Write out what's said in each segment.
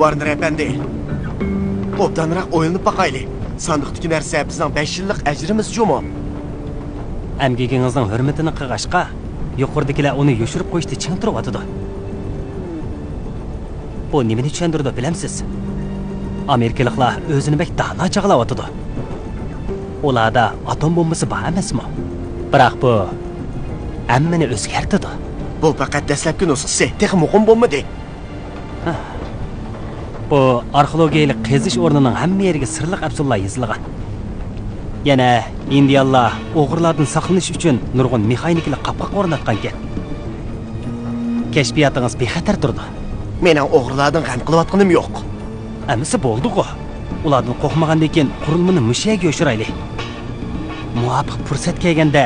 Warner efendi. Obdanroq o'yinib baqayli. Sandiqdagi narsa bizning 5 yillik ajrimiz jo'mo. Amgigingizning hurmatini qilg'ashqa, yuqoridagilar uni yoshirib qo'yishni ching turib Bu nimani tushundirdi bilamsiz? Amerikaliklar o'zini bek dana chaqlayotdi. Ularda atom bombasi bor emasmi? Biroq bu hammani o'zgartirdi. Bu faqat dastlabki nusxasi, texnik muhim bo'lmadi. Bu arxeologiyalik qazish o'rnining hamma yeriga sirliq absullar yozilgan. Yana indiyalar o'g'irlardan saqlanish uchun nurg'un mexaniklar qapqoq o'rnatgan ekan. Kashfiyotingiz bexatar turdi. Mening o'g'irlardan g'am qilayotganim yo'q. Amisi bo'ldi-ku. Ulardan qo'rqmagandan keyin qurilmani mushaga yoshiraylik. Muvafiq fursat kelganda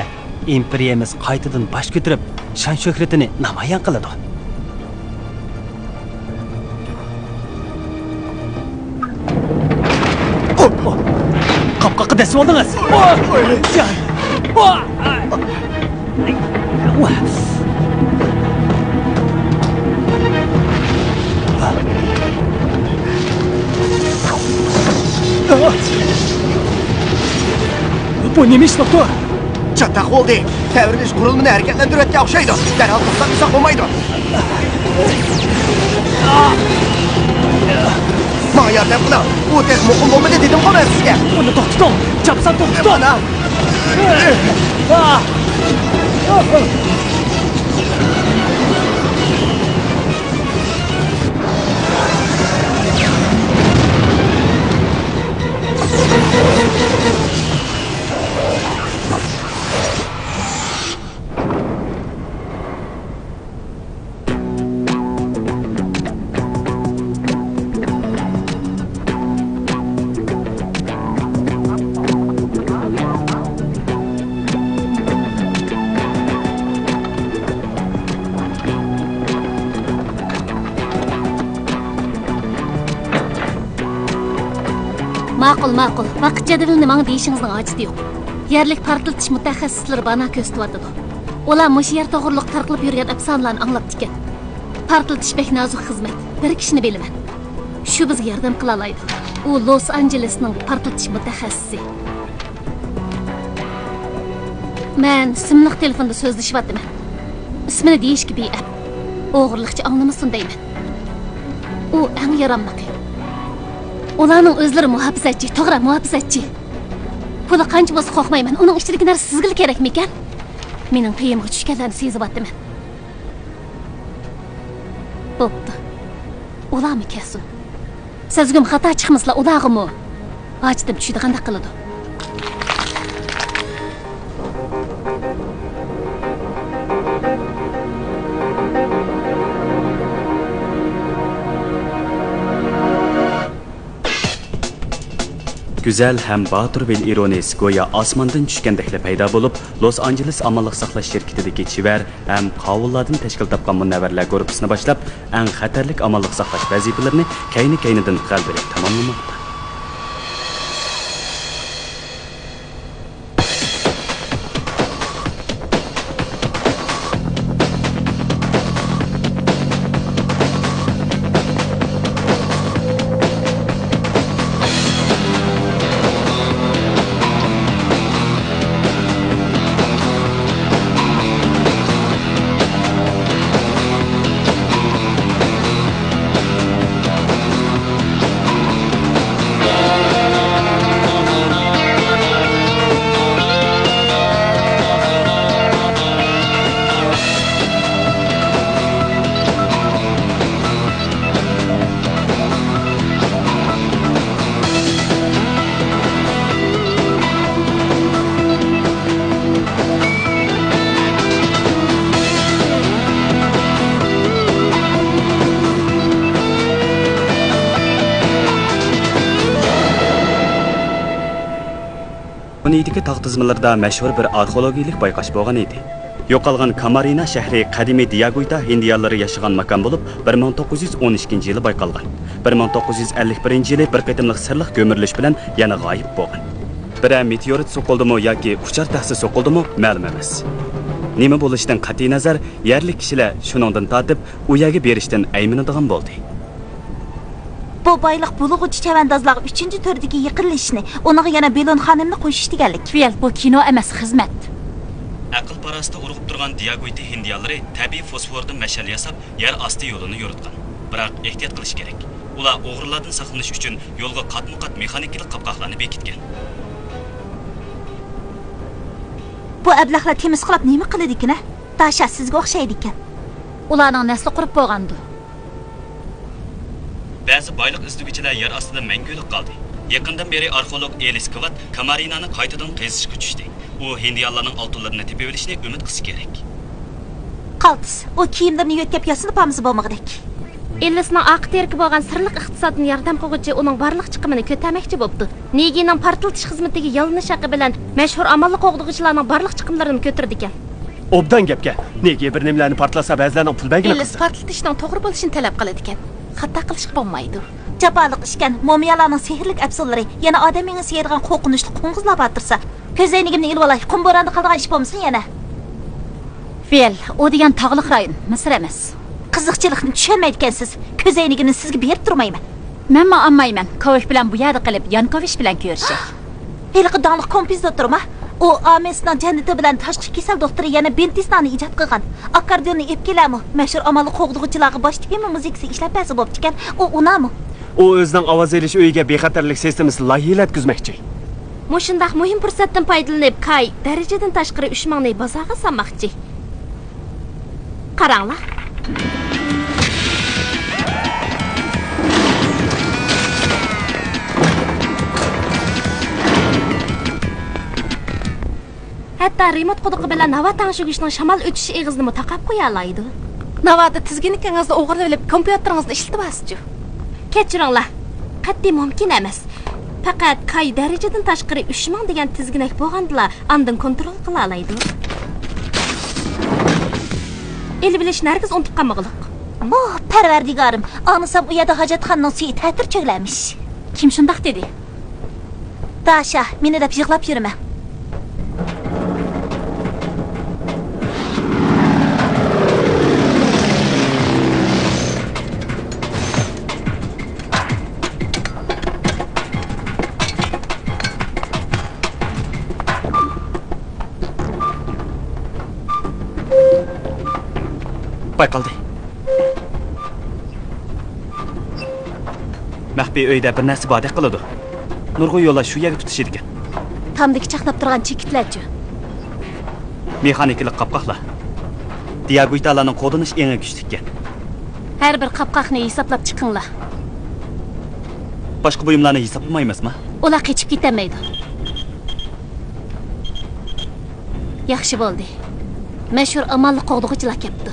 imperiyamiz qaytadan bosh ko'tarib, shon shuhratini namoyon qiladi. Qapqoqqa dasib oldingiz. Bu nima ish doktor? Chatoq bo'ldi. Tavrinish qurilmani harakatlantirayotgan o'xshaydi. Darhol to'xtatsa bo'lmaydi. Menga yordam qiling. Bu tez muhim bo'lmadi dedim-ku men sizga. Uni to'xtating. Chapsan to'xtating. Ma'qul. Vaqt jadvalini menga deyishingizning hojati yo'q. Yerlik portlatish mutaxassislari bana ko'rsatadi. Ular mush yer to'g'riliq tarqalib yurgan afsonalarni anglab ekan. Portlatish bek nozik xizmat. Bir kishini bilaman. Shu bizga yordam qila oladi. U Los Angelesning portlatish mutaxassisi. Men ismli telefonda so'zlashyapman. Ismini deyishga beyab. O'g'irlikchi anglamasin deyman. U eng yaramliq. Ularning o'zlari muhofizatchi, to'g'ri muhofizatchi. Puli qancha bo'lsa qo'rqmayman. Uning ichidagi narsa sizga kerakmi ekan? Mening qiyimga tushganlarni sezyapman. Bo'pti. Ularmi kelsin? Sizgim xato chiqmaslar, ularmi? Ochdim tushdiganda qiladi. Güzel hem batur vel ironis goya osmondan tushgandeklar paydo bo'lib, Los Angeles amalliq saqlash shirkatidagi chivar ham qovullardan tashkil topgan munavvarlar guruhisini boshlab, eng xatarlik amalliq saqlash vazifalarini kayni-kaynidan g'alabali tamomlamoqda. Bunidagi tog' tizmalarida mashhur bir arxeologiyalik bayqash bo'lgan edi. Yo'qolgan Kamarina shahri qadimiy Diaguita hindiyalari yashagan makon bo'lib, 1912-yili bayqalgan. 1951-yili bir qatimliq sirliq ko'mirilish bilan yana g'oyib bo'lgan. Bir meteorit so'qildimi yoki uchar tahsi so'qildimi ma'lum emas. Nima bo'lishidan qat'iy nazar, yerlik kishilar shuningdan tortib u yerga berishdan ayminadigan bo'ldi. Bu boyliq bulug'uchi chavandozlar 3-turdagi yiqilishni, uning yana Belon xonimni qo'shish deganlik. Fel, bu kino emas, xizmat. Aql parasida urg'ib turgan Diaguita hindiyalari tabiiy fosfordan mashal yasab, yer osti yo'lini yo'ritgan. Biroq ehtiyot qilish kerak. Ular o'g'rilardan saqlanish uchun yo'lga qatma-qat mexanikalik qapqoqlarni bekitgan. Bu ablahlar temiz qilib nima qiladi ekan? Dasha sizga o'xshaydi ekan. Ularning nasli qurib bo'lgandi. Ba'zi boyliq izlaguvchilar yer ostida mangulik qoldi. Yaqindan beri arxeolog Elis Kvat Kamarinani qaytadan qazishga tushdi. U hindiyonlarning oltinlarini tepib olishni umid qilish kerak. Qaltis, o kiyimlarni yo'tkab yasinib hamsi bo'lmag'idek. Ellisning aqterki bo'lgan sirliq iqtisodni yordam qiluvchi uning barliq chiqimini ko'tarmoqchi bo'libdi. Negining partiltish xizmatiga yolinish haqi bilan mashhur amalli qo'g'dug'ichilarning barliq chiqimlarini ko'tirdi ekan. Obdan gapga. Nega bir nimlarni portlasa ba'zilarning pul bagini Ellis partiltishning to'g'ri bo'lishini talab qiladi ekan. Xato qilish bo'lmaydi. Jaboliq ishkan momiyalarning sehrlik afsollari yana odamning seyirgan qo'rqinchli qo'ng'izlab o'tirsa, ko'zaynigimni ilib olay, qumboranda qolgan ish bo'lmasin yana. Fel, o degan tog'liq rayon, Misr emas. Qiziqchilikni tushunmaydi ekansiz. Ko'zaynigimni sizga berib turmayman. Men olmayman. Kovish bilan bu yerda qilib, Yankovish bilan ko'rishak. Heliqi donliq kompozitormi? O Amesning jannati bilan tashqi kasal doktori yana Bentisnani ijod qilgan. Akkordeonni ep kelami? Mashhur amalli qo'g'dug'ichilarga bosh tema muzikasi ishlab bersa bo'pti ekan. O unami? u o'zining ovoz elish uyiga bexatarlik sistemasi loyihalatgizmoqchi. Mushundaq muhim fursatdan foydalanib, Kay darajadan tashqari 3 mingni bozorga solmoqchi. Qaranglar. Hatta remote quduqi bilan nava tangshugishning shamol o'tishi eg'izni taqab qo'ya oladi. Navada tizginligingizni o'g'irlab olib, kompyuteringizni ishlatasiz-ku. Kechiringlar. Qat'iy mumkin emas. Faqat Kay darajadan tashqari 3 ming degan tizginak bo'lgandilar, andin kontrol qila oladi. Eli bilish nargiz unutib qolmag'iliq. Oh, parvardigorim, anisam u yerda hojatxonaning suyi ta'tir cho'glamiş. Kim shundaq dedi? Dasha, meni deb yig'lab yurma. Bayqaldi. Maxfiy uyda bir narsa bordek qiladi. Nurg'un yo'llar shu yerga tutishidi ekan. Tamdagi chaqnab turgan chekitlarchi. Mexanikalik qapqoqlar. Diaguitalarning qo'dinish eng kuchli ekan. Har bir qapqoqni hisoblab chiqinglar. Boshqa buyumlarni hisoblamaymiz-mi? Ular qechib ketmaydi. Yaxshi bo'ldi. Mashhur amalli qo'g'dug'ichilar kelibdi.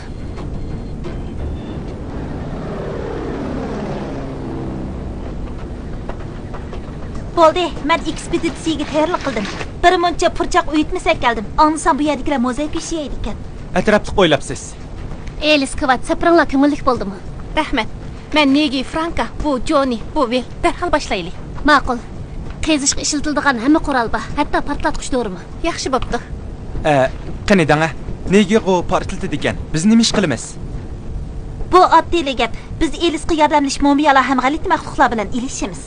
Bo'ldi, men ekspeditsiyaga tayyorlik qildim. Bir muncha purchoq uyutmasak keldim. Anisam bu yerdagilar mozaik ishlaydi ekan. Atrofni qo'ylabsiz. Elis Kvat, sapringlar ko'ngillik bo'ldimi? Rahmat. Men Negi, Franka, bu Joni, bu Vel. Darhol boshlaylik. Ma'qul. Qezishga ishlatiladigan hamma qurol bor, hatto portlatqich do'rimi. Yaxshi bo'pti. Qani danga, nega u portlatdi ekan? Biz nima ish qilamiz? Bu oddiy gap. Biz Elisga yordamlash momiyalar ham g'alati maxluqlar bilan ilishamiz.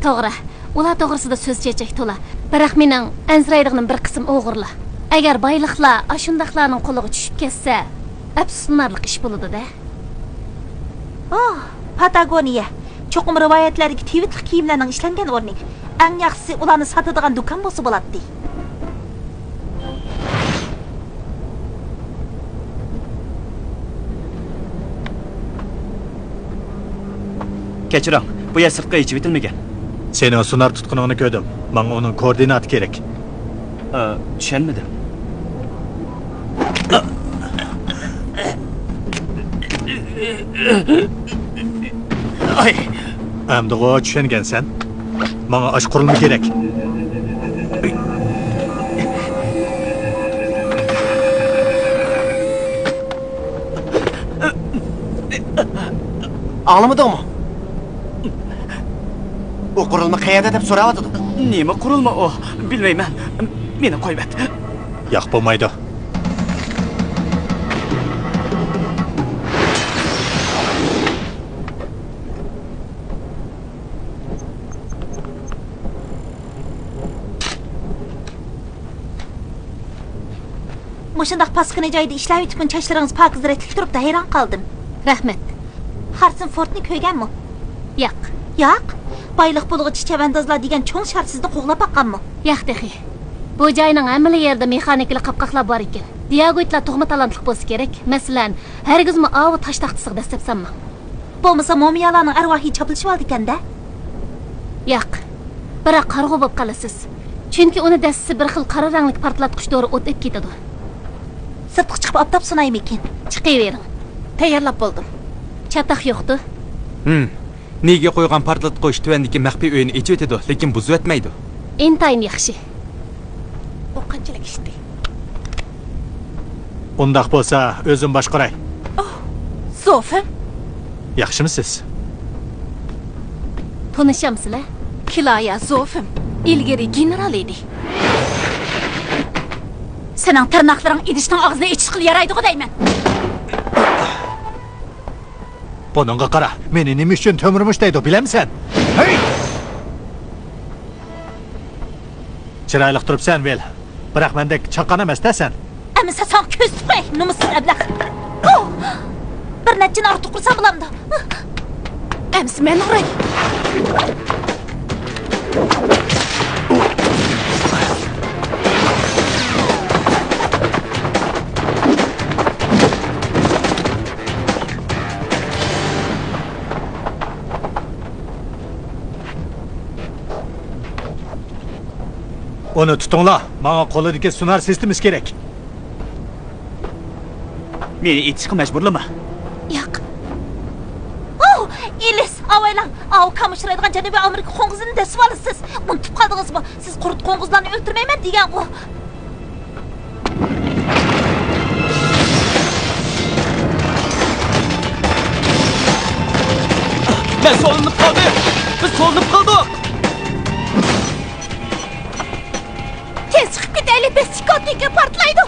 To'g'ri. Ular to'g'risida so'z chechak to'la. Biroq mening anziraydig'im bir qism o'g'irlar. Agar boyliqlar ashundaqlarning qo'liga tushib ketsa, afsuslanarli ish bo'ladi-da. Oh, Patagoniya. Cho'qim rivoyatlarga tivitli kiyimlarning ishlangan o'rni. Eng yaxshisi ularni sotadigan do'kon bo'lsa bo'ladi. Kechiring, bu yer sirtqa yechib etilmagan. Sening sunar tutquningni ko'rdim. Menga uning koordinati kerak. Tushunmadim. Ay, Endi o tushungansan. Menga osh qurilma kerak. Anlamadingmi? O qurilma qayerda deb so'rayotdi. nima qurilma o? Bilmayman. Meni qo'ybat. Yo'q bo'lmaydi. Mushundaq paskini joyida ishlab yetib, chachlaringiz pokizratlik turibdi, hayron qoldim. Rahmat. Harrison Fordni ko'rganmi? Yo'q. Yo'q. Boyliq bo'lg'ichi chavandozlar degan cho'ng shartsizni qo'g'lab boqqanmi? Yo'q dehi. Bu joyning hamma yerida mexaniklik qapqaqlar bor ekan. Diagoitlar tug'ma talantli bo'lsa kerak. Masalan, hargizmi ovi tosh taxtasiga dastabsanmi? Bo'lmasa momiyalarning arvohi chopilishib oldi ekanda. Yo'q. Biroq qarg'u bo'lib qolasiz. Chunki uni dastasi bir xil qora rangli portlatqich dori o'tib ketadi. Sirtqa chiqib obdab sunaymi ekan? Chiqavering. Tayyorlab bo'ldim. Chataq yo'qdi. Nega qo'ygan portlatqich tuvandagi maxfiy uyini ichib o'tadi, lekin buzib o'tmaydi. Intayin yaxshi. Bu qanchalik ishdi? Undaq bo'lsa, o'zim boshqaray. Zofim, Yaxshimisiz? Tanishamsizlar? Kilaya Zofim, ilgari general edi. Sening tirnoqlaring idishning og'zini ichish qil yaraydi-ku deyman. Buningga qara, meni nima uchun to'mirmish deydi, bilamsan? Hey! Chiroyli turibsan, Vel. Biroq mendek chaqan emas-dasan. Amisa sen ko'z tutmay, numusiz ablaq. Bir nechini ortiq qursam bo'lamdi. Amisa men uray. Onu tutinglar. Menga qo'lidagi sunar sistemimiz kerak. Meni etishga majburlama. Yo'q. Ilis, avaylang. Kamishiraydigan Janubiy Amerika qo'ng'izini desib olasiz. Unutib qoldingizmi? Siz qurt qo'ng'izlarni o'ldirmayman degan u. Men solinib qoldim. Biz solinib qoldik. Tez chiqib ketaylik, biz chikotniki portlaydi.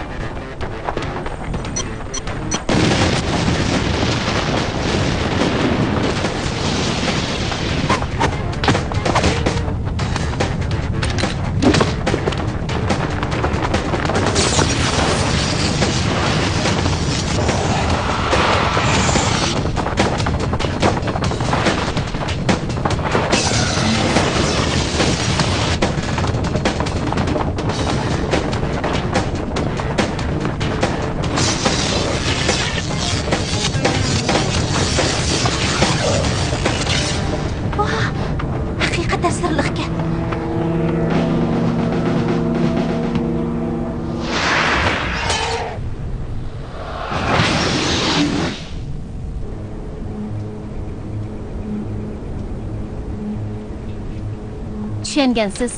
Tushungansiz.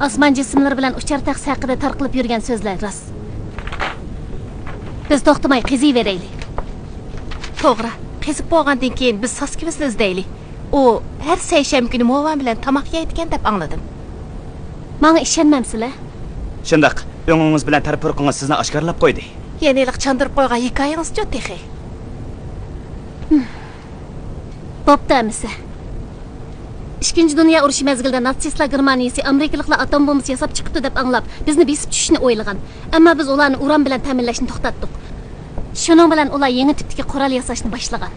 Osmon jismlari bilan uchar taxs haqida tarqalib yurgan so'zlar rost. Biz to'xtamay qiziyveraylik. To'g'ri. Qizib bo'lgandan keyin biz Soskimizni izlaylik. U har seshanba kuni movam bilan tomoq yeydigan deb angladim. Menga ishonmamsizlar? Shundaq, o'ngingiz bilan tarpurqingiz sizni oshkorlab qo'ydi. Yenilik chandirib qo'ygan hikoyangiz jo'tehi. Bo'pti-amisa. Ikkinchi dunyo urushi mezgilida natsistlar Germaniyasi Amerikaliklar atom bombasi yasab chiqibdi deb anglab, bizni besib tushishni o'ylagan. Ammo biz ularni uran bilan ta'minlashni to'xtatdik. Shuning bilan ular yangi tipdagi qurol yasashni boshlagan.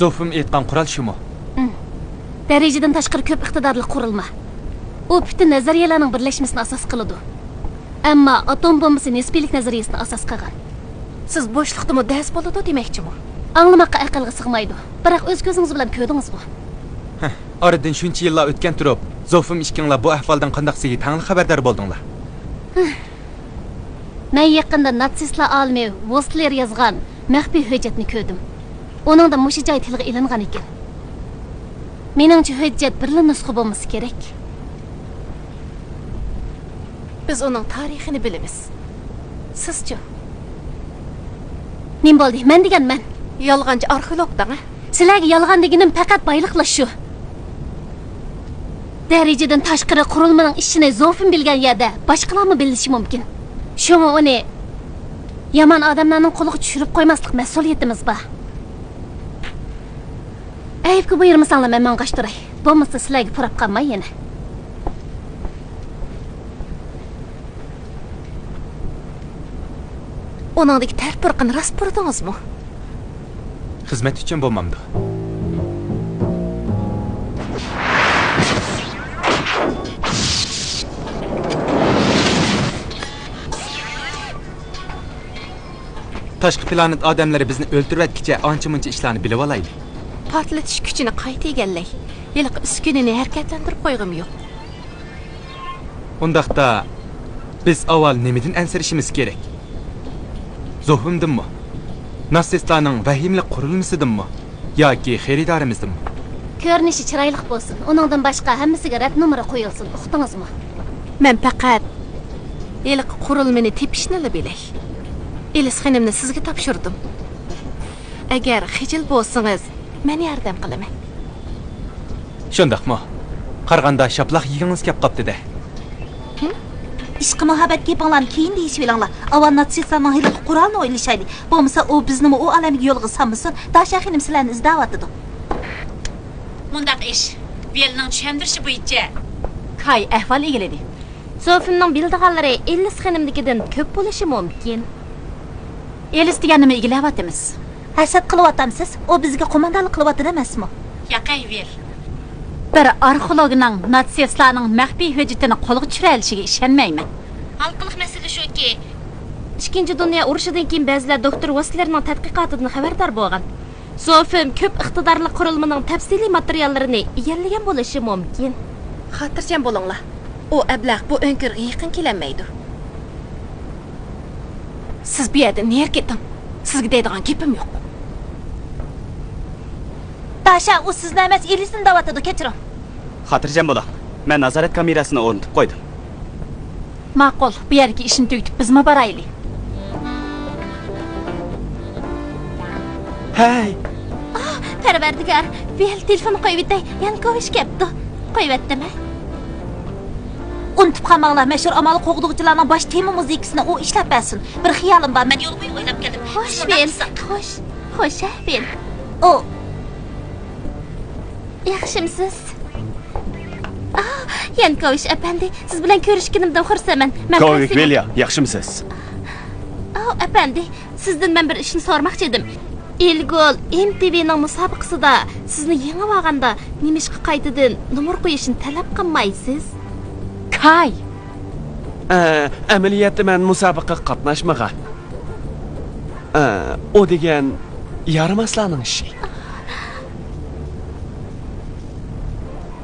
Zofim aytgan qurol shumi? Darajadan tashqari ko'p iqtidorli qurilma. U butun nazariyalarning birlashmasini asos qiladi. Ammo atom bombasi nisbiylik nazariyasini asos qilgan. Siz bo'shliqda muddaas bo'ladi demoqchimi? Anglamoqqa aqlga sig'maydi. Biroq o'z ko'zingiz bilan ko'rdingiz-ku. Oradan shuncha yillar o'tgan turib, Zofim ishkinglar bu ahvoldan qandoqsiga tangli xabardor bo'ldinglar. Men yaqinda natsistlar olimi Vostler yozgan maxfiy hujjatni ko'rdim. Uningda mush joy tilga ilingan ekan. Meningcha hujjat birla nusxa bo'lmasi kerak. Biz uning tarixini bilamiz. Sizchi? Nim bo'ldi? Men deganman. Yolg'onchi arxeologdan, ha? Sizlarga yolg'on deganim faqat boyliqlar shu. Darajadan tashqari qurilmaning ishini Zofim bilgan yerda boshqalarmi bilishi mumkin. Shunga uni yomon odamlarning qo'liga tushirib qo'ymaslik mas'uliyatimiz bor. Ayibga buyurmasanlar men mang'ashtiray. Bo'lmasa sizlarga purab qolmay yana. Onundaki ters pırqını rast burdunuz mu? Xizmat uchun bo'lmamdi. Tashqi planet odamlari bizni o'ltirayotgacha ancha-muncha ishlarni bilib olaylik. Patlatish kuchini qayta egallay. Yiliq uskunini harakatlantirib qo'yg'im yo'q. Undaqda biz avval nimadan ansirishimiz kerak? Zohimdinmi? Narsistlarning vahimli qurilmasidanmi yoki xaridorimizdinmi? Ko'rinishi chiroyli bo'lsin. Uningdan boshqa hammasiga rad nomeri qo'yilsin. Uqdingizmi? Men faqat yiliq qurilmani tepishni bilay. Elis xonimni sizga topshirdim. Agar xijil bo'lsangiz, men yordam qilaman. Shundaqmi? Qarg'anda shaplaq yegingiz kelib qopti-da. ishqi muhabbat gapinglarni keyin deyishib olinglar. Avval natsistlarning hiliq qurolni o'ylashaydi. Bo'lmasa u bizni u alamiga yo'lga solmasin. Dasha xinim sizlarni izlayotdi. Mundaq ish Belning tushuntirishi bo'yicha Kay ahvol egiladi. Sofimning bildiganlari Ellis xonimnikidan ko'p bo'lishi mumkin. Elis deganini egilayapmiz. Hasad qilyapsiz? U bizga qo'mondonlik qilyapti emasmi? Yaqayver. Bir arxeologning natsistlarning maxfiy hujjatini qo'lga tushira olishiga ishonmayman. Hal qiliq masala shuki, Ikkinchi dunyo urushidan keyin ba'zilar doktor Vaslerning tadqiqotidan xabardor bo'lgan. Sofim ko'p iqtidorli qurilmaning tafsiliy materiallarini egallagan bo'lishi mumkin. Xotirjam bo'linglar. U ablah bu o'nkirga yaqin kelmaydi. Siz bu yerda ner keting. Sizga deydigan gapim yo'q. Dasha u sizni emas, Elisni da'vatida kechiring. Xotirjam bo'ling. Men nazorat kamerasini o'rnatib qo'ydim. Ma'qul, bu yerga ishni tugitib bizmi boraylik. Hey, Parvardigor, bel telefon qo'yib etay. Yankovish kelibdi. Qo'yib etdimi? Unutib qolmanglar, mashhur amal qo'g'dug'chilarning bosh tema muzikasini u ishlab bersin. Bir xiyolim bor, men yo'l bo'yi o'ylab keldim. Xo'sh, bel. Xo'sh, bel. O Yaxshimisiz? Yankovish apandi, siz bilan ko'rishganimdan xursandman. Kovik Velya, yaxshimisiz? Apandi, sizdan men bir ishni so'ramoqchi edim. Elgol MTVning musobaqasida sizni yengib olganda nimishqa qaytadan nomer qo'yishni talab qilmaysiz? Kay. Amaliyotda men musobaqa qatnashmagan. O degan yarim aslarning ishi.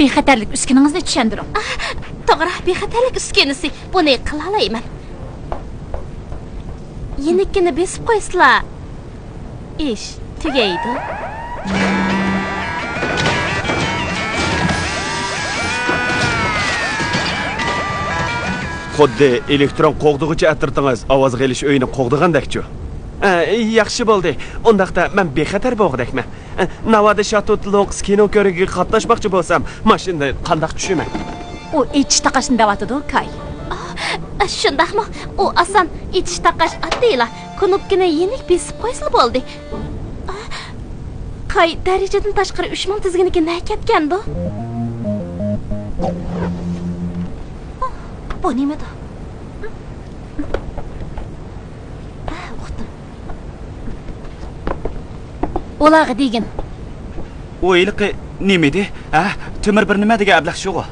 Bexatarlik uskuningizni tushuntiring. To'g'ri, bexatarlik uskunasi. Buni qila olmayman. Yenikini besib qo'ysizlar. Ish tugaydi. Xuddi elektron qo'g'dug'ichi atirtingiz ovoz g'elish o'yini qo'g'digandakchu. Yaxshi bo'ldi. Undaqda men bexatar bo'g'dakman. Navoda Shatot Longs kino ko'rigiga qatnashmoqchi bo'lsam, mashinada qandaq tushaman? U etish taqashni da'vatida Kay. Shundaqmi? U asan etish taqash attiyla. Knopkani yenik besib qo'ysa bo'ldi. Kay darajadan tashqari 3000 tizginiga nakatgandi. bu nimada? Olağı degin. O iliqi nimedi? Temir bir nima degan ablah shu.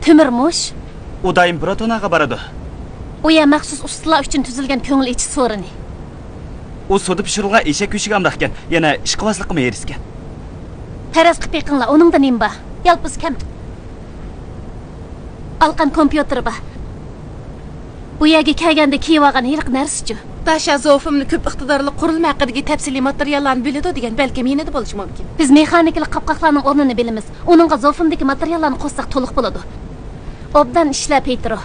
Temirmush. U doim Protonaga boradi. O ya maxsus ustalar uchun tuzilgan ko'ngil ichi so'rini. U sudi pishirilgan eshak go'shiga amdaqkan, yana ishqibozlikmi erisgan. Taraz qilib yiqinglar, uningda nim bor? Yalpis kam. Alqan kompyuter bor. Bu yerga kelganda kiyib olgan yiliq narsa-chi. Dasha Zofimni ko'p iqtidorli qurilma haqidagi tafsiliy materiallarni biladi degan balki menida bo'lishi mumkin. Biz mexaniklik qapqoqlarning o'rnini bilamiz. Uningga Zofimdagi materiallarni qo'shsak to'liq bo'ladi. Obdan ishlab Petro.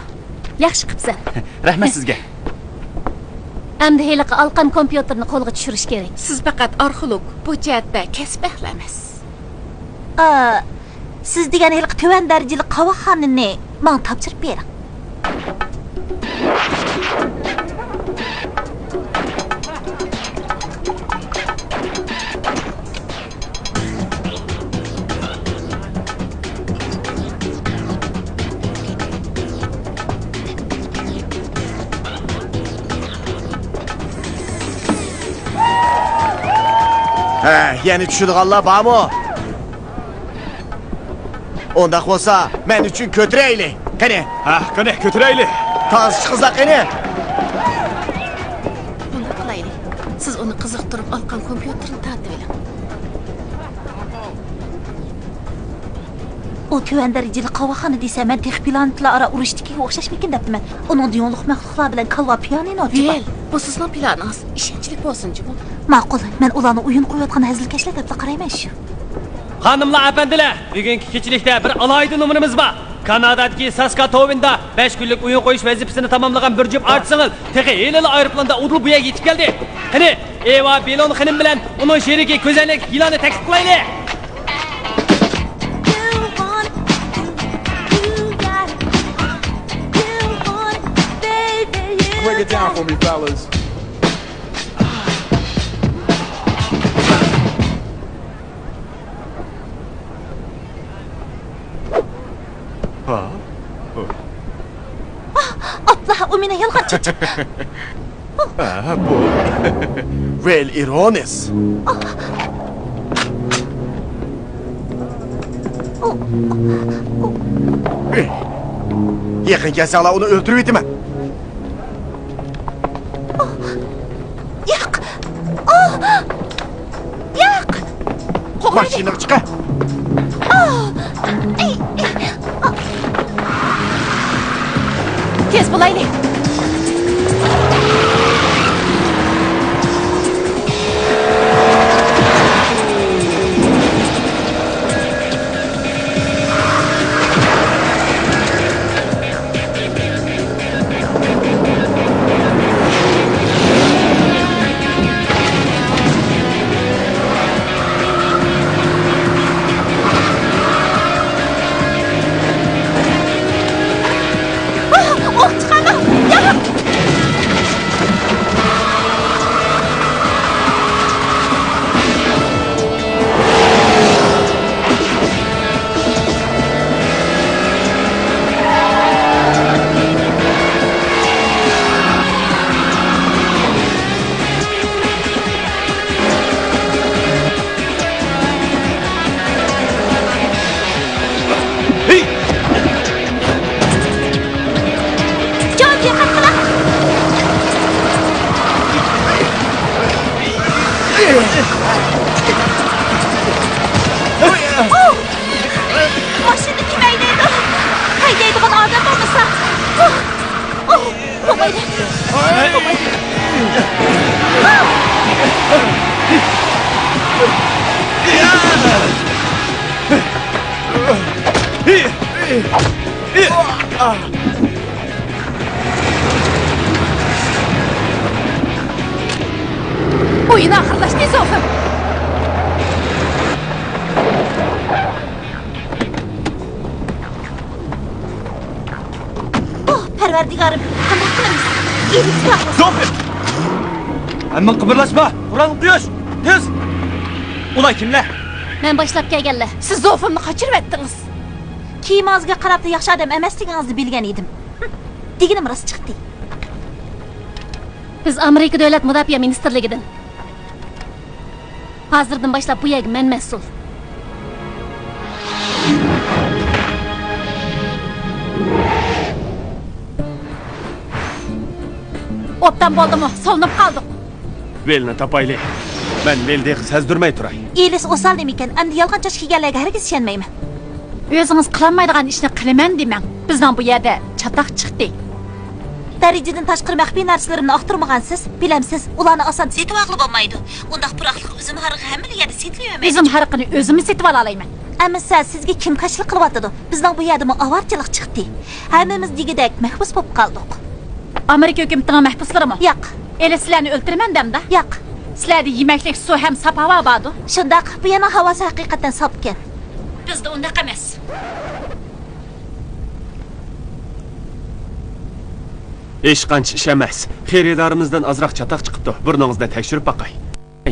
Yaxshi qilibsan. Rahmat sizga. Endi heliqi Alqan kompyuterni qo'lga tushirish kerak. Siz faqat arxeolog, bu jihatda kasb ahlamasiz. Siz degan heliqi to'van darajali qavoxonini menga topshirib bering. Yeni tushadiganlar bormi? Undaq bo'lsa, men uchun ko'tiraylik. Qani? Qani, ko'tiraylik. Tanış qizlar qani? Buni qilaylik. Siz uni qiziqtirib olgan kompyuterni tartib oling. O tüven dereceli qavaxana desa men tex planetlar ara uruşdikiga o'xshashmikin debdiman. Uning diyonliq maxluqlar bilan kalva pianino o'tib. Vel, bu sizning planingiz. Ishonchlik bo'lsin-chi bu. Ma'qul, men ularni o'yin qo'yayotgan hazilkashlar deb qarayman shu. Xanımlar, afandilar, bugungi kechilikda bir alayda numarimiz bor. Kanadadagi Saskatoonda 5 kunlik o'yin qo'yish vazifasini tamomlagan bir jup artsingil texi elil aeroplanda udil bu yerga yetib keldi. Qani, Eva Belon xonim bilan uning sherigi go'zallik yilani taklif qilaylik. Break it down for me, fellas. Abla, o meni yolg'onchi. Bu. Vel Ironis. Yaqin kelsanglar uni o'ldirib yetaman. Yo'q. Yo'q. Mashinaga chiqar. Tez bo'laylik. Mashina kim haydaydi? Haydaydigan odam bo'lmasa. Bo'lmaydi. O'yin oxirlashdi, Zofim. Parvardigorim, qanday qilamiz? Elitlar. Zofim! Hamma qimirlashma. Qur'on o'qiyosh. Tez. Ular kimlar? Men boshlab kelganlar. Siz Zofimni qochirib etdingiz. Kiyimingizga qarab yaxshi odam emasligingizni bilgan edim. Deginim rost chiqdi. Biz Amerika davlat mudofaa ministrligidan. Hozirdan boshlab bu yerga men mas'ul. Obdan bo'ldimi? Solinib qoldik. Velni topaylik. Men Velni sezdirmay turay. Elis osal demikan, endi yolg'oncha kelganlarga hargiz ishonmayman. O'zingiz qilolmaydigan ishni qilaman demang. Bizning bu yerda chatoq chiqdi. Darajadan tashqari maxfiy narsalarni oqtirmagansiz, bilamsiz, ularni oson setib olib bo'lmaydi. Undaq puroqlik o'zim harqi hamma yerda setilavermaydi. O'zim harqini o'zimiz setib olayman. Ammo sizga kim qarshilik qilyapti? Bizning bu yerda muavarchilik chiqdi. Hammamiz degidek mahbus bo'lib qoldik. Amerika hukumatining mahbuslarimi? Yo'q. Eli sizlarni o'ldiraman demda? Yo'q. Sizlarda yemaklik, suv ham sapava bordi. Shundaq, bu yana havosi haqiqatan sopgan. Bizda undaq emas. Hech qancha ish emas. Xeridarimizdan ozroq chatoq chiqibdi. Burningizni tekshirib boqay.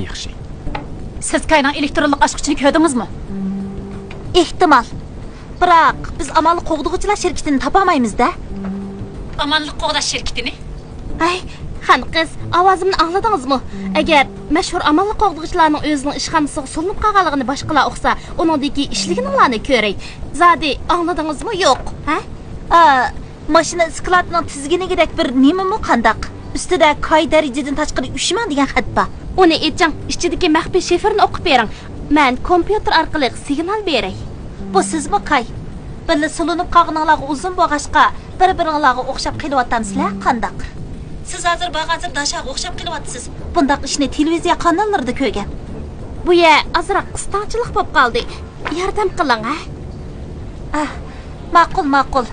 Yaxshi. Siz kaynan elektronlik ochqichini ko'rdingizmi? Ehtimol. Biroq biz amalli qo'g'dug'ichilar shirkatini topolmaymiz-da. Amanlik qo'g'dash shirkatini? Ay, Xan qiz, ovozimni angladingizmi? Agar mashhur amalli qo'g'dug'ichilarning o'zining ishxonasiga solinib qolganligini boshqalar o'qsa, uningdagi ishligini ko'ray. Zodi angladingizmi? Yo'q, ha? Mashina skladining tizginigidek bir nimami qandaq? Ustida kay darajadan tashqari ushman degan xat bor. Uni aytjang, ichidagi maxfiy shifrni o'qib bering. Men kompyuter orqali signal beray. Bu sizmi kay? Birli solinib qolganlarga uzun bo'lg'ashqa, bir-biringlarga o'xshab qilyapsizlar qandaq? Siz hozir bag'azib dashaga o'xshab qilyapsiz. Bundaq ishni televiziya kanallarida ko'rgan. Bu ya azroq qistonchilik bo'lib qoldi. Yordam qiling, ha? Ma'qul.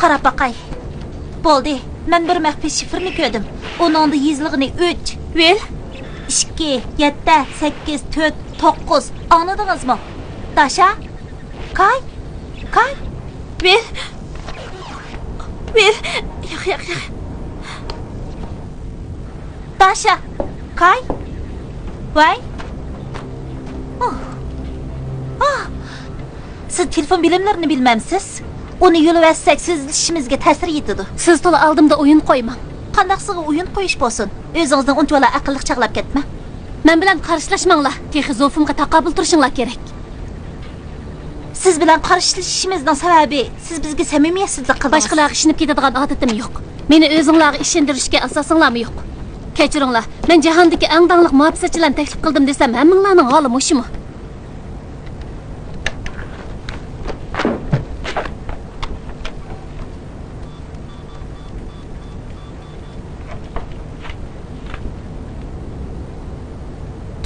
Qarab baqay. Bo'ldi. Men bir maxfiy shifrni ko'rdim. Onun yezligini 3, vel 2, 7, 8, 4, 9. Anladingizmi? Dasha? Kay? Vel. Yo'q. Dasha. Kay? Vay. Siz telefon bilimlerini bilmemsiz. Onu yolu versek sizlişimizge tesir yetidi. Siz to'la aldımda oyun qo'ymang. Qandaqsiga o'yin qo'yish bo'lsin. O'zingizdan unchalik aqlli chaqlab ketma. Men bilan qarshilashmanglar. Texi zofimga taqobil turishinglar kerak. Siz bilan qarshilashishimizning sababi siz bizga samimiyatsizlik qildingiz. Boshqalarga ishinib ketadigan odatim yo'q. Meni o'zinglarga ishontirishga asosinglarmi yo'q? Kechiringlar. Men jahondagi eng dangliq muhabbatchilarni taklif qildim desam, hammanglarning holi mushimi?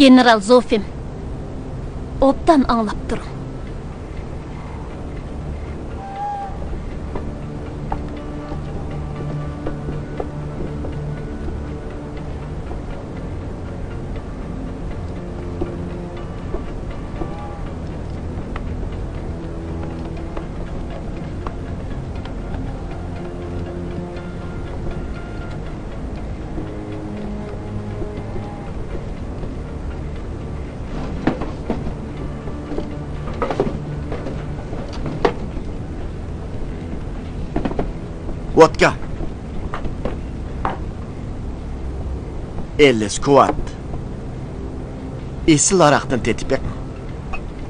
General Zofim. Obdan anlab turun. Vodka. 50 skvat. Esil araqdan tetib bek.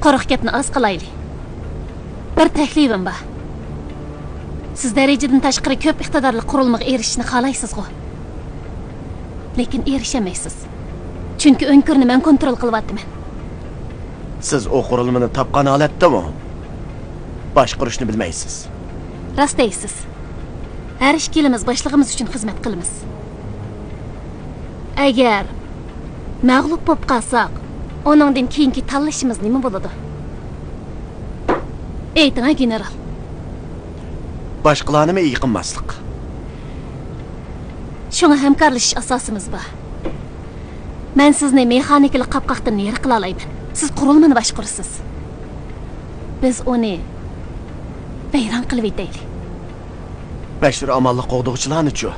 Quruq gapni oz qilaylik. Bir taklifim bor. Siz darajadan tashqari ko'p iqtidorli qurilmaga erishishni xohlaysiz-ku. Lekin erishamaysiz. Chunki o'nkirni men kontrol qilyapman. Siz o qurilmani topgan holatdami? Boshqarishni bilmaysiz. Rost deysiz. Her ishkilimiz boshlig'imiz uchun xizmat qilamiz. Agar mag'lub bo'lib qolsak, oningdan keyingi tanlashimiz nima bo'ladi? Ayting, general. Boshqalarni yiqinmaslik. Shunga hamkorlashish asosimiz bor. Men sizni mexanikalik qapqoqdan neri qila olmayman. Siz qurilmani boshqarasiz. Biz uni vayron qilib etaylik. Mashhur amalli qo'g'dug'ichilarni-chu.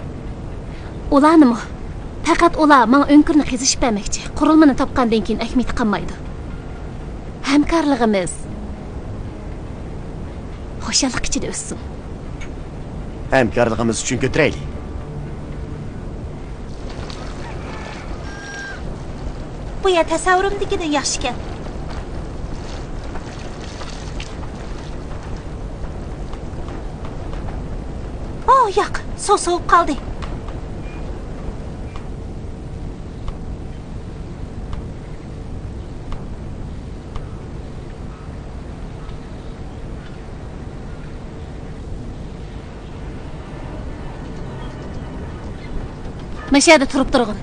Ularnimi? Faqat ular men o'nkirni qizishib bermoqchi. Qurilmani topgandan keyin ahmiyat qolmaydi. Hamkorligimiz xo'shalik ichida o'ssin. Hamkorligimiz uchun ko'taraylik. Bu ya tasavvurimdagidan yaxshi ekan. Yo'q, so'v qoldi. Mashada turib turg'in.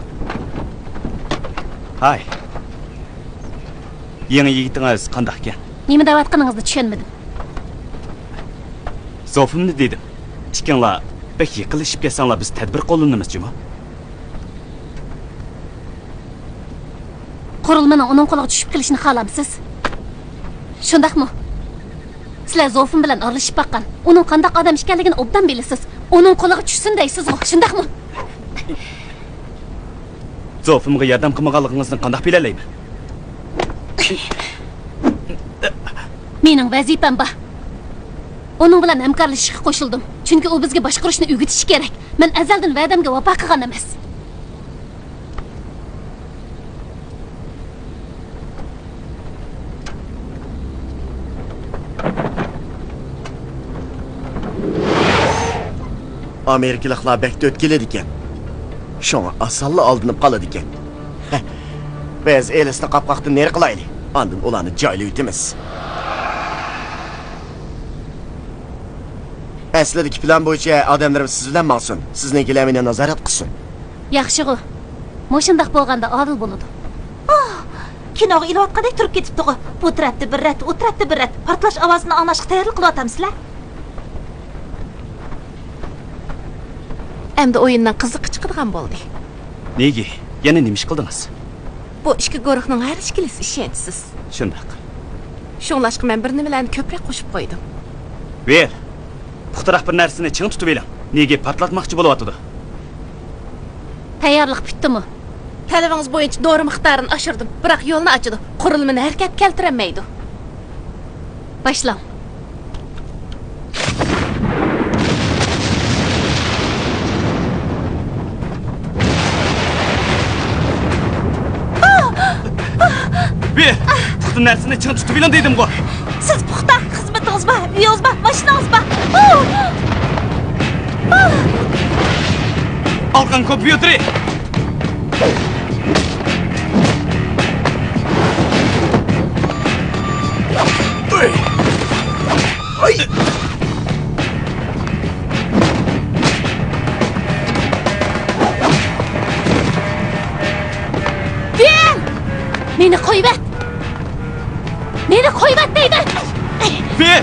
Hay. Yangi yigitingiz qandaq ekan? Nima da'vatqiningizni tushunmadim. Zofimni dedim. Ikkinlar bek yiqilishib ketsanglar biz tadbir qo'llanamizmi? Qurilmaning uning qo'liga tushib qilishni xohlamsiz? Shundaqmi? Sizlar Zofim bilan aralashib baqqan. Uning qanday odam ekanligini obdan bilasiz. Uning qo'liga tushsin deysiz-ku, shundaqmi? Zofimga yordam qilmaganligingizni qanday bilalayman? Mening vazifam bor. Onun bilan hamkorlashishga qo'shildim. Chunki u bizga boshqarishni o'rgatishi kerak. Men azaldan va'damga vafo qilgan emas. Amerikaliklar bekde ötkiledi ekan. Şoňa asallı alınıp qaladı ekan. Biz elisini qapqaqdan neri qilayli. Andan ularni joyli ütimiz. Aslidagi plan bo'yicha odamlarimiz siz bilan maqsun. Siznikilar meni nazorat qilsin. Yaxshi-ku. Moshundaq bo'lganda adil bo'ladi. Kinoga ilayotgandek turib ketibdi-ku. Bu tarafda bir rat, u tarafda bir rat. Portlash ovozini anglashga tayyorlik qilyapsizlar. Endi o'yindan qiziq chiqadigan bo'ldi. Nega? Yana nima ish qildingiz? Bu ikki guruhning har ikkilisi ishonchsiz. Shundaq. Shunlashqa men bir nimalarni ko'proq qo'shib qo'ydim. Ver. Puxtaroq bir narsani ching tutib eling. Nega portlatmoqchi bo'lyapti? Tayyorlik bitdimi? Talabangiz bo'yicha dori miqdorini oshirdim, biroq yo'lni ochdi. Qurilmani harakatga keltirolmaydi. Boshlang. Ver. Puxta narsani ching tutib eling dedim-ku. Siz puxta xizmatingiz bor, uyingiz bor, mashinangiz bor. Alqan kompyuteri. Meni qo'yib. Meni qo'yib deydi. Ver.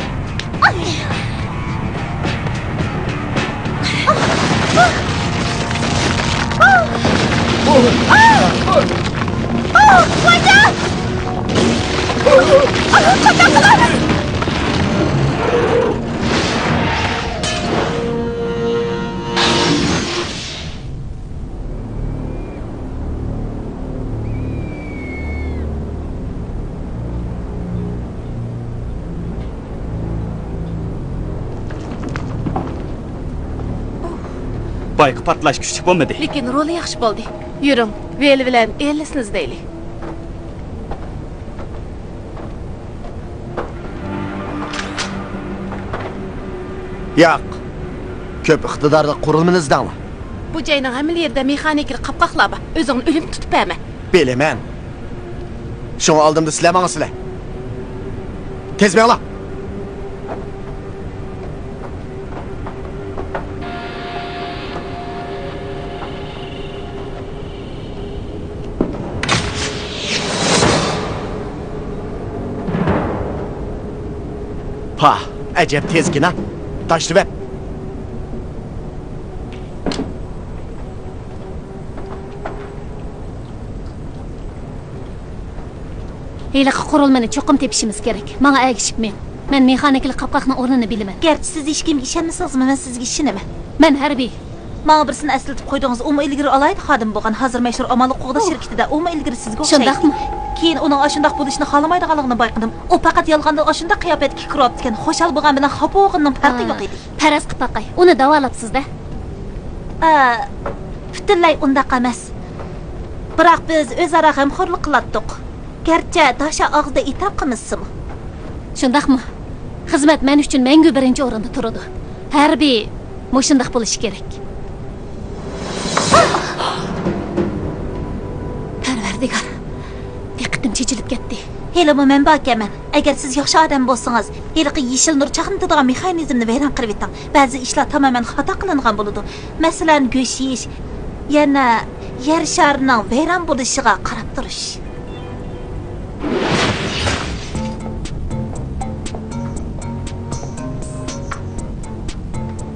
Bayqı partlash kuchli bo'lmadi. Lekin roli yaxshi bo'ldi. Yuring, Veli bilan Ellisni izlaylik. Yo'q. Ko'p iqtidorli qurilmani izlanglar. Bu joyning hamma yerida mexaniklik qapqoqlar bor. O'zingni o'lim tutib berma. Bilaman. Şoňa aldymda sizlar maňa sizlar. Tez meňla. Pa, acayip tezgin ha. Taşlı ver. Heyliqi qurilmani cho'qim tepishimiz kerak. Menga agishib men mexaniklik qapqoqning o'rnini bilaman. Gerçi siz hech kimga ishonmasangizmi, men sizga ishonaman. Men harbiy. Menga birsini aslatib qo'ydingiz, umi ilgari alaydi xodim bo'lgan. Hozir mashhur Omonlik qo'g'da shirkatida umi ilgari sizga o'xshaydi. Shundaqmi? Keyin uning ashundaq bo'lishini xohlamaydiganligini bayqadim. U faqat yolg'onda ashunda qiyofatga kirib ekan. Xo'shal bo'lgan bilan xafa bo'lganning farqi yo'q edi. Paraz qilib baqay. Uni davolabsiz-da. Butunlay undaq emas. Biroq biz o'zaro g'amxo'rlik qilatdik. Garchi dasha og'zida itob qilmizmi? Shundaqmi? Xizmat men uchun mengu birinchi o'rinda turadi. Harbiy mushundaq bo'lishi kerak. Parvardigor. Diqqatim chechilib ketdi. Hali bu men bakaman. Agar siz yaxshi odam bo'lsangiz, haliqi yeshil nur chaqnatadigan mexanizmni vayron qilib eting. Ba'zi ishlar tamoman xato qilingan bo'ladi. Masalan, go'sht yeyish, yana yer sharining vayron bo'lishiga qarab turish.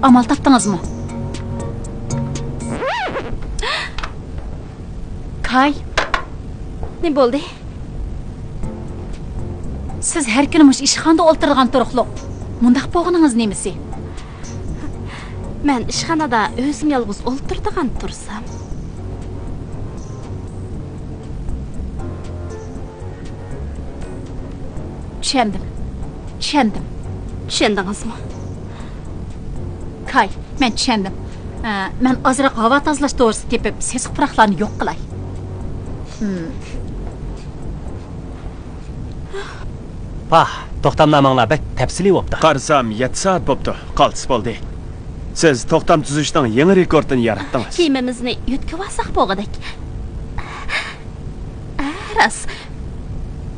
Amal topdingizmi? Kay, Ne bo'ldi? siz har kuni mush ishxonada o'ltirgan turuqliq. Mundaq bo'lganingiz nemisi? Men ishxonada o'zim yolg'iz o'ltirdigan tursam. Tushundim. Tushundingizmi? Kay, men tushundim. Men ozroq havo tozalash to'g'risi tepib, sesiq puroqlarni yo'q qilay. Pah, to'xtamnomanglar bak tafsili bo'pti. Qarasam 7 soat bo'pti. Qaltis bo'ldi. Siz to'xtam tuzishning yangi rekordini yaratdingiz. Kiyimimizni yutkib olsak bo'g'adak. Ras.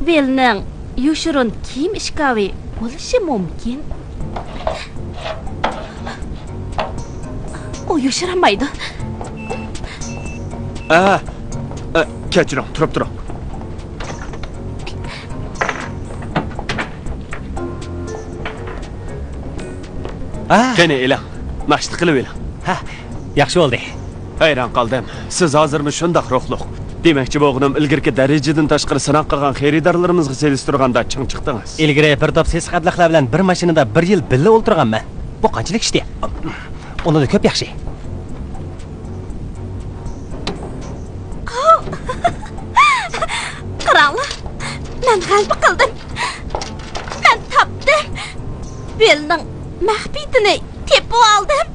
Belning yushurun kiyim ishkavi bo'lishi mumkin. O yushiramaydi. Kechiring, turib turing. Qani elang, nashta qilib elang. Ha, yaxshi bo'ldi. Hayron qoldim. Siz hozirmi shundoq ruhliq? Demakchi bo'g'nim ilgirki darajadan tashqari sinab qilgan xaridorlarimizga selishtirganda ching chiqdingiz. Ilgari bir top sesiq adlaqlar bilan bir mashinada 1 yil birga o'ltirganman. Bu qanchalik ishdi? Uni da ko'p yaxshi. Qirallar, men g'alaba qildim. Men topdim. Belning mahbitini tepib oldim.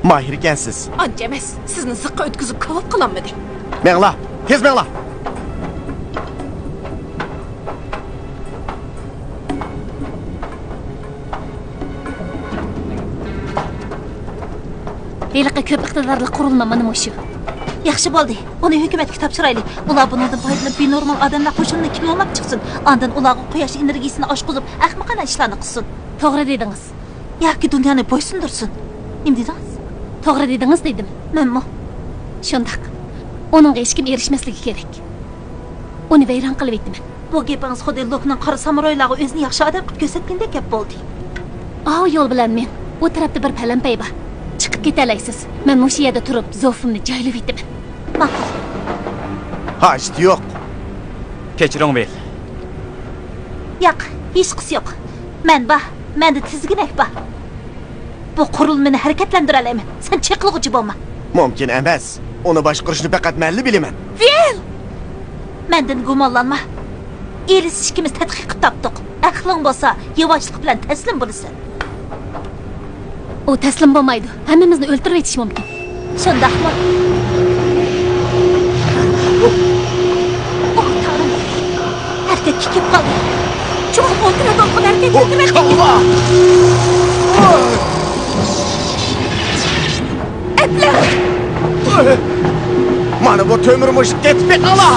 Mahir ekansiz. Ancha emas, sizni ziqqa o'tkazib ko'p qilaman. Mengla, tez mengla. Heliqi ko'p iqtidorli qurilma mana shu. Yaxshi bo'ldi. Uni hukumatga topshiraylik. Ular bundan foydalanib benormal odamlar qo'shinini kimlab chiqsin. Ondan ularga quyosh energiyasini oshqizib, ahmoqona ishlarni qilsin. To'g'ri dedingiz. Yoki dunyoni bo'ysundirsin. Nima dedingiz? To'g'ri dedingiz dedim. Menmi? Shundoq. Uningga hech kim erishmasligi kerak. Uni vayron qilib aytdim. Bu gapingiz xuddi Lokning qora samuroylari o'zini yaxshi odam qilib ko'rsatgandek gap bo'ldi. Yo'l bilan men bu tarafda bir palampay bor. Chiqib ketalaysiz. Men o'sha yerda turib, zofimni joylab aytaman. Ma'qul. Hajt yo'q. Kechiring Vel. Yo'q, hech qis yo'q. Menda tizginak bor. Bu qurilmani harakatlantira olaman. Sen cheqilg'uchi bo'lma. Mumkin emas. Uni boshqarishni faqat men bilaman. Vel! Mendan gumonlanma. Elis ikkimiz tadqiq qilib topdik. Aqling bo'lsa, yavaşlik bilan taslim bo'lasan. U taslim bo'lmaydi. Hammamizni o'ldirib etish mumkin. Shundaqmi? Tanrım. Erkek kikib qoldi. Çok o'ltiradi, erkek o'ltiradi. Epler! Mana bu tömür mushuk ketib ala.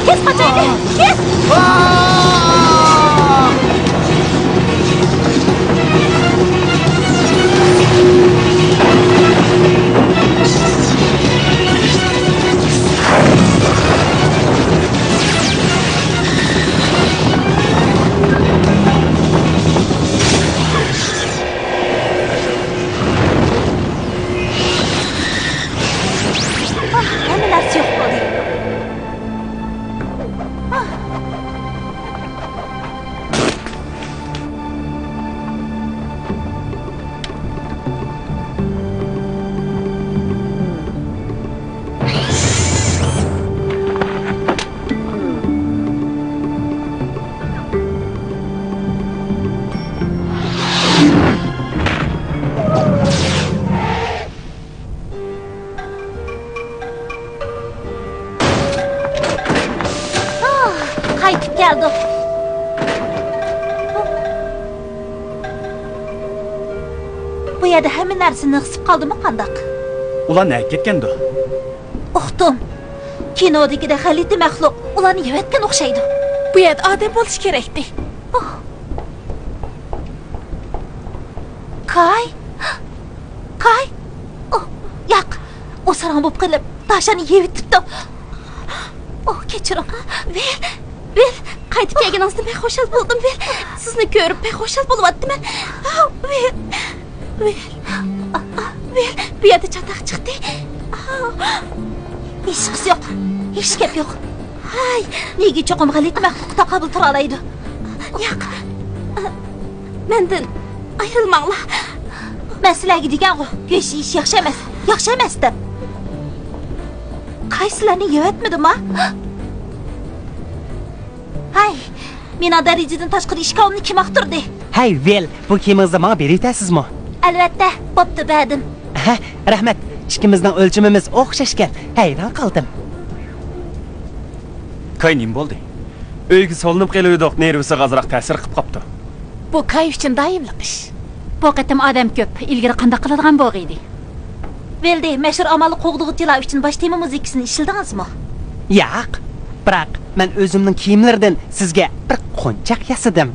Kes kaçaydı! Kes! Hemen yok oldu. Qaytib keldik. Bu yerda hamma narsani qisib qoldimi qandaq? Ular nega ketgandi? Uqdim. Kinodagida xaliti maxluq ularni yevatgan o'xshaydi. Bu yerda odam bo'lish kerakdi. Kay? Kay? Oh, yo'q. O sarang bo'lib qilib, tashani yeb bitibdi. Oh, kechiring. Vel, qaytib kelganingizda men xushal bo'ldim, Vel. Sizni ko'rib men xushal bo'lyapman. Vel, bu yerda chataq chiqdi. Hech yo'q. Hech gap yo'q. Hay, nega cho'qimga litma huquqda qabul tura oladi? Yo'q. Mendan ayrilmanglar. Men sizlarga degan-ku, go'sht ish yaxshi emas. Yaxshi emas deb. Qaysilarni yevatmidim-a? Hay, men darajadan tashqari ishkomni kim aqtirdi? Hey, Vel, bu kimingizni menga berayapsizmi? Albatta, bo'pti berdim. Ha, rahmat. Ikkimizning o'lchimimiz o'xshashgan. Hayron qoldim. Kay nim bo'ldi? Uyga solinib qeluvdik, nervisiga azroq ta'sir qilib qopti. Bu Kay uchun doimli ish. Bu qatam odam ko'p, ilgari qanday qiladigan bo'g'iydi. Veldi, mashhur amalli qo'g'dug'uchilar uchun bosh tema muzikasini ishladingizmi? Yo'q. Biroq men o'zimning kiyimlaridan sizga bir qo'nchoq yasadim.